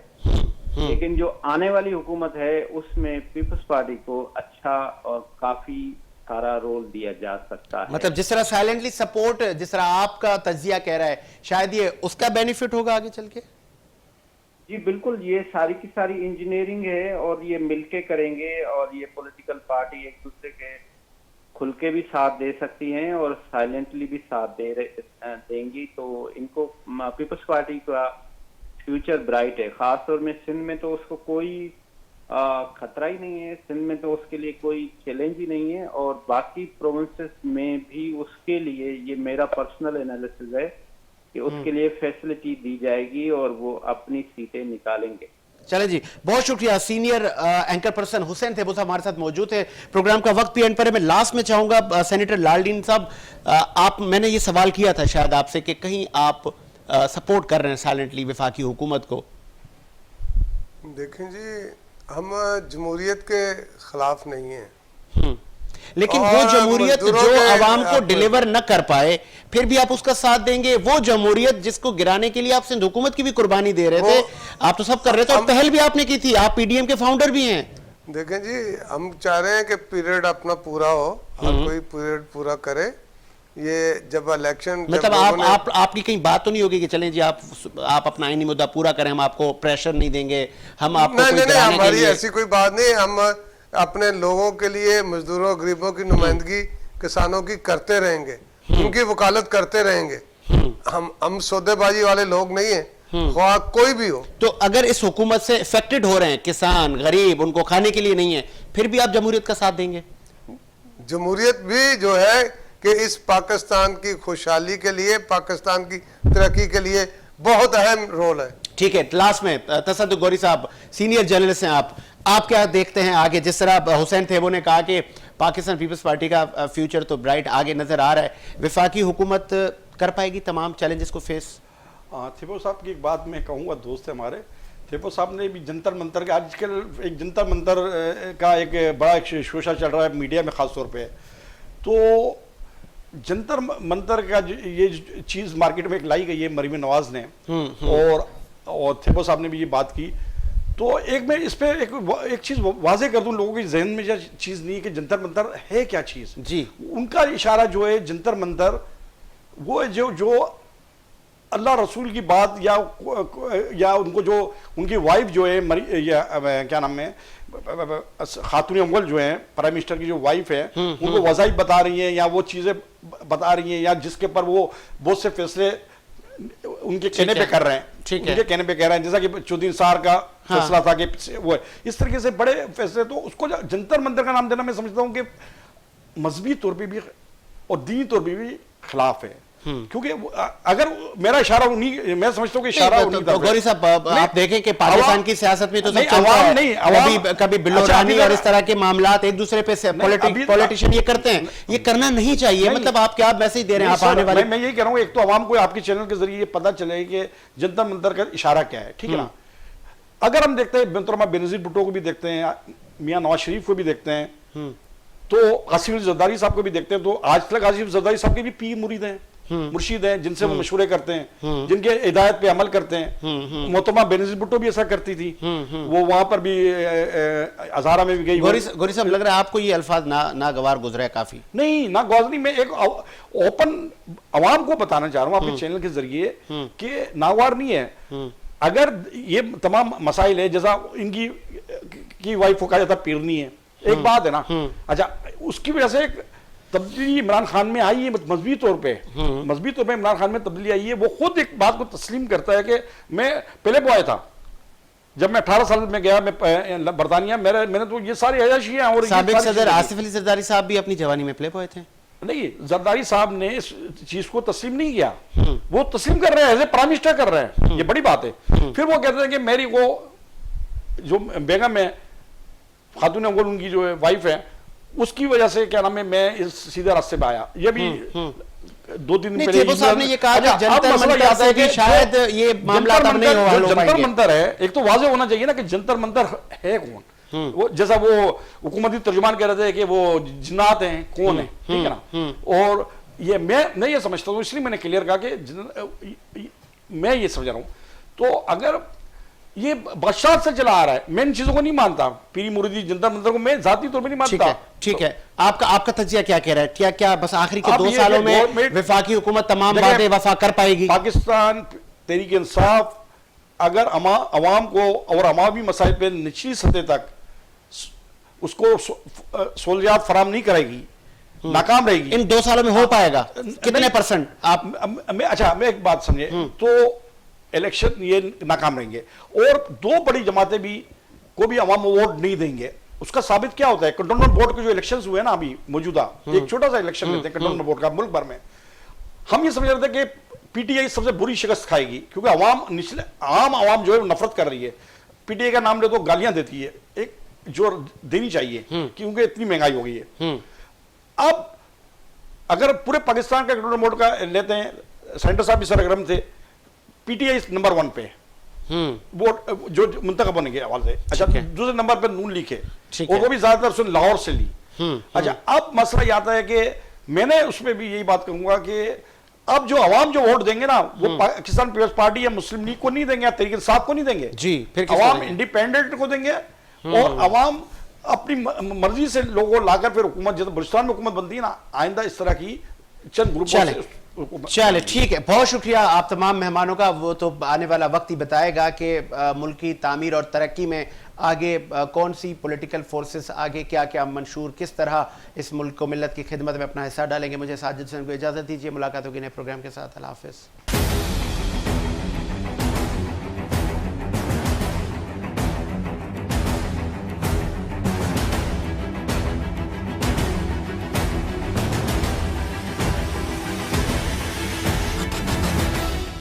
लेकिन जो आने वाली हुकूमत है उसमें पीपल्स पार्टी को अच्छा और काफी सारा रोल दिया जा सकता है। मतलब जिस तरह साइलेंटली सपोर्ट, जिस तरह आपका तज्जिया कह रहा है, शायद ये उसका बेनिफिट होगा आगे चल के। जी बिल्कुल, ये सारी की सारी इंजीनियरिंग है और ये मिलके करेंगे और ये पॉलिटिकल पार्टी एक दूसरे के खुल के भी साथ दे सकती हैं और साइलेंटली भी साथ देंगी, तो इनको पीपल्स पार्टी का फ्यूचर ब्राइट है। खास तौर में सिंध में तो उसको कोई खतरा ही नहीं है, सिंध में तो उसके लिए कोई चैलेंज ही नहीं है और बाकी प्रोविंसेस में भी उसके लिए, ये मेरा पर्सनल एनालिसिस है कि उसके लिए फैसिलिटी दी जाएगी और वो अपनी सीटें निकालेंगे। चले जी, बहुत शुक्रिया। Senior anchor person Hussain Thebo साहब हमारे साथ मौजूद है। प्रोग्राम का वक्त भी एंड पर है। मैं लास्ट में चाहूंगा सेनेटर लालडीन साहब, आप, मैंने ये सवाल किया था शायद आपसे कि कहीं आप सपोर्ट कर रहे हैं साइलेंटली वफाकी हुकूमत को। देखें जी, हम जमहूरियत के खिलाफ नहीं हैं, लेकिन वो और जमहूरियत जो मजदूरों के आवाम को आप- डिलीवर न कर पाए, फिर भी आप उसका साथ देंगे। वो जमहूरियत जिसको गिराने के लिए आप सिंध हुकूमत की भी कुर्बानी दे रहे थे, आप तो सब कर रहे थे और पहल भी आपने की थी, आप पीडीएम के फाउंडर भी हैं। देखें जी, हम चाह रहे हैं कि पीरियड अपना पूरा हो, हर कोई पीरियड पूरा करे। ये जब इलेक्शन, मतलब आपकी कहीं बात तो नहीं होगी कि चलें जी आप अपना आईनी मुद्दा पूरा करें, हम आपको प्रेशर नहीं देंगे, हम आपको नहीं कोई नहीं, गिराने के हमारी लिए। ऐसी कोई बात नहीं। हम अपने लोगों के लिए, मजदूरों गरीबों की नुमाइंदगी किसानों की करते रहेंगे, उनकी वकालत करते रहेंगे। हम सौदेबाजी वाले लोग नहीं है, ख्वाह कोई भी हो। तो अगर इस हुकूमत से इफेक्टेड हो रहे हैं किसान गरीब, उनको खाने के लिए नहीं है, फिर भी आप जमहूरियत का साथ देंगे? जमहूरियत भी जो है कि इस पाकिस्तान की खुशहाली के लिए, पाकिस्तान की तरक्की के लिए बहुत अहम रोल है। ठीक है, लास्ट में तसद्दुक़ गौरी साहब, सीनियर जर्नलिस्ट हैं आप क्या देखते हैं आगे? जिस तरह हुसैन थेबो ने कहा कि पाकिस्तान पीपल्स पार्टी का फ्यूचर तो ब्राइट आगे नजर आ रहा है, वफाकी हुकूमत कर पाएगी तमाम चैलेंजेस को फेस? थेबो साहब की एक बात मैं कहूँगा, दोस्त है हमारे, थेबो साहब ने भी जंतर मंतर का, आजकल एक जंतर मंतर का एक बड़ा एक शोशा चल रहा है मीडिया में ख़ास तौर पे, तो जंतर मंतर का ये चीज़ मार्केट में एक लाई गई है मरीम नवाज ने, और थेबो साहब ने भी ये बात की। तो एक मैं इस पे एक चीज़ वाजे कर दूं लोगों के जहन में, जो चीज़ नहीं है कि जंतर मंतर है क्या चीज़ जी। उनका इशारा जो है जंतर मंतर, वो जो अल्लाह रसूल की बात या उनको जो उनकी वाइफ जो है क्या नाम है, खातून अव्वल जो है प्राइम मिनिस्टर की जो वाइफ है, उनको वज़ाइफ बता रही हैं या वो चीज़ें बता रही हैं, या जिसके ऊपर वो बहुत से फैसले उनके कहने पे कर रहे हैं, उनके कहने पे कह रहे हैं, जैसा कि चौधरी सार का फैसला था कि वो इस तरीके से बड़े फैसले, तो उसको जंतर मंतर का नाम देना मैं समझता हूँ कि मजहबी तौर पे भी और दीनी तौर पे भी खिलाफ है, क्योंकि अगर मेरा इशारा उन्हीं, मैं समझता हूँ कि इशारा उन्हीं तो गौरी साहब, आप देखें कि पाकिस्तान की सियासत में तो सब चलता है, कभी बिल्लो रानी और इस तरह के मामलात एक दूसरे पे पॉलिटिशियन ये करते हैं, ये करना नहीं चाहिए। मतलब आप क्या मैसेज दे रहे हैं आप आने वाले? मैं यही कह रहा हूँ, एक तो आवाम को आपके चैनल के जरिए पता चले कि जंतर मंतर का इशारा क्या है, ठीक है ना। अगर हम देखते हैं मोहतरमा बेनज़ीर भुट्टो को भी देखते हैं, मियां नवाज शरीफ को भी देखते हैं, तो आसिफ जरदारी साहब को भी देखते हैं, तो आज तक आसिफ जरदारी साहब के भी पीर मुरीद हैं, मुर्शिद हैं, जिनसे वो मशवरे करते हैं, जिनके हिदायत पे अमल करते हैं। मोहतरमा बेनज़ीर भुट्टो भी ऐसा करती थी, वो वहां पर भी हज़ारा में भी गई। गौरी साहब, लग रहा है आपको ये अल्फाज नागवार गुजरा है काफी? नहीं, ना गौजरी, मैं एक ओपन आवाम को बताना चाह रहा हूँ आपके चैनल के जरिए कि नागवार नहीं है। अगर ये तमाम मसाइल है, जैसा इनकी की वाइफ को कहा जाता पीरनी है, एक बात है ना, अच्छा उसकी वजह से एक तब्दीली इमरान खान में आई है, मजहबी तौर पे इमरान खान में तब्दीली आई है। वो खुद एक बात को तस्लीम करता है कि मैं पहले बॉय था, जब मैं 18 साल में गया मैं बरतानिया, मैंने तो ये सारी अयाशी हैं। और साबिक सदर आसिफ अली जरदारी साहब भी अपनी जवानी में प्ले बॉय थे। नहीं, जरदारी साहब ने इस चीज को तस्लीम नहीं किया, वो तस्लीम कर रहे हैं, एज ए प्राइम मिनिस्टर कर रहे हैं, ये बड़ी बात है। फिर वो कहते हैं कि मेरी वो जो बेगम है खातून अव्वल उनकी जो है वाइफ है, उसकी वजह से क्या नाम है मैं इस सीधे रास्ते पे आया। ये भी 2-3 दिन नहीं, पहले थेबो साहब ने ये कहा कि अच्छा, अब जंतर मसला मंतर ये आता से है भी शायद ये मामला अब नहीं हो जंतर पाएंगे। मंतर है, एक तो वाज़ेह होना चाहिए ना कि जंतर मंतर है कौन। वो जैसा वो हुकूमती तर्जुमान कह रहे थे कि वो जिन्नात हैं, कौन है, ठीक है ना। और ये मैं ये समझता हूँ, इसलिए मैंने क्लियर कहा कि मैं ये समझ रहा हूँ, तो अगर ये बादशाह से चला आ रहा है, मैं इन चीजों को नहीं मानता, पीरी मुरीदी जंतर मंतर को मैं जाती तौर पर नहीं मानता। ठीक है, आपका तजिया क्या कह रहा है? क्या बस आखिरी के 2 सालों में वफाकी हुकूमत तमाम वादे वफा कर पाएगी? पाकिस्तान तहरीक इंसाफ अगर अवाम को और अवामी मसाइल पे निचली सतह तक उसको सहूलियात फराम नहीं करेगी, नाकाम रहेगी। इन 2 सालों में हो पाएगा कितने %? आप अच्छा, मैं एक बात समझे, तो इलेक्शन ये नाकाम रहेंगे और 2 बड़ी जमातें भी को भी अवाम वोट नहीं देंगे। उसका साबित क्या होता है? कंटोनमेंट बोर्ड के जो इलेक्शंस हुए ना अभी मौजूदा, एक छोटा सा इलेक्शन लेते हैं कंटोनमेंट बोर्ड का मुल्क भर में, हम ये समझ रहे थे कि पीटीआई सबसे बुरी शिकस्त खाएगी, क्योंकि आम आवाम जो है नफरत कर रही है। पीटीआई का नाम ले तो गालियां देती है, एक जो देनी चाहिए क्योंकि इतनी महंगाई हो गई है। अब अगर पूरे पाकिस्तान का कंटोनमेंट बोर्ड का लेते हैं, सेनेटर साहब भी सरगर्म थे, पीटीआई नंबर 1 पे वोट जो मुंतखब होने के हवाले से। अच्छा, दूसरे नंबर पे नून लीग है और वो भी ज्यादातर उसने लाहौर से ली। अच्छा, अब मसला ये आता है कि मैंने उसमें भी यही बात कहूंगा कि अब जो अवाम जो वोट देंगे ना, वो पाकिस्तान पीपल्स पार्टी या मुस्लिम लीग को नहीं देंगे, तहरीक इंसाफ को नहीं देंगे जी, फिर अवाम इंडिपेंडेंट को देंगे और अवाम अपनी मर्जी से लोगों को लाकर फिर हुकूमत, जैसे बलूचिस्तान में हुकूमत बनती है ना, आइंदा इस तरह की चंद ग्रुपों चले ठीक है। बहुत शुक्रिया आप तमाम मेहमानों का। वो तो आने वाला वक्त ही बताएगा कि मुल्क की तामीर और तरक्की में आगे कौन सी पॉलिटिकल फोर्सेस आगे क्या क्या मंशूर किस तरह इस मुल्क को मिल्लत की खिदमत में अपना हिस्सा डालेंगे। मुझे साजिद हुसैन को इजाज़त दीजिए, मुलाकात होगी नए प्रोग्राम के साथ। अल्लाह हाफ़िज़।